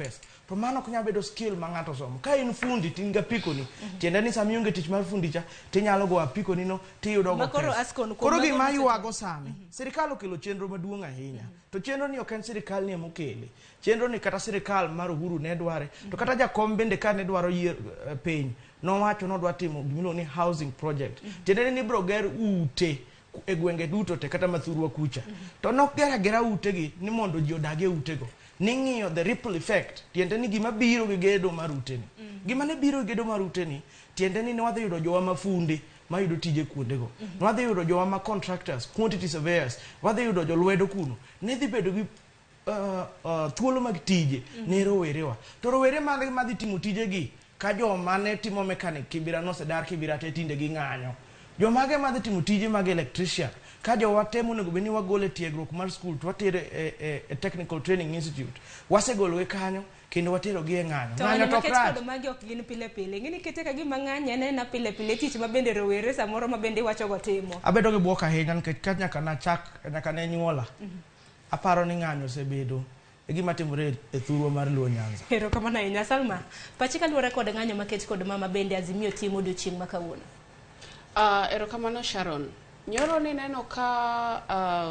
pesa. To mano ok nyalo bedo skill ma ng'ato somo. Ka in fundi tin ga pikoni, tiende ni sama ionge tich mar fundi cha, tinyalo go apikoni no tiyudo go pesa. Koro gima yuago sani, sirikal okelo chenro maduong' ahinya. To chenro ni ok en sirikal ni emokele. Chenro ni kata sirikal mar Uhuru ne dware, to kata jakom bende ka ne dwaro piny, nowacho nodwa timo gimilo ni housing project. Tiende ni bro ger ute e gwenge duto te kata Mathurwa kucha. To nok gera ute gi ni mondo ji odage ute go. Ning'iyo the ripple effect, tiende ni gima biro gi gedo mar ute ni. Gima ne biro gi gedo mar ute ni, tiende ni wadhi yudo jowa mafundi ma yudo tije kuonde go. Wadhi yudo jowa ma contractors, quantity surveyors, wadhi yudo jolwedo kuno. Ne dhi bedo gi thuolo mag tije ne rowerewa. To rowere madhi timo tije gi ka joma ne timo mechanic Kibira nosedar Kibira te tinde gi ng'anyo. Jomage madhi timo tije mag electrician ka jowa temo nego beni wagole tiegruok mar school to watere e technical training institute wasegolowe kanyo kendo watero gi e ng'anyo. Ng'anyo to krat to magi ok gin pile pile. Ngini kete ka gima ng'anyo ne na pile pile tich ma bende rowere samoro ma bende wacho go timo. Abedo gi buok ahinya nikech ka nyaka ne nyuola. Aparo ni ng'anyo osebedo e gima timore e Thurwa mar Luo Nyanza. Hero kama na inya Salma. Pachika luore kod ng'anyo maket kod mama bende Azimio timo odiochieng' ma kawuono. Erokamano Sharon. Nyoro ni neno ka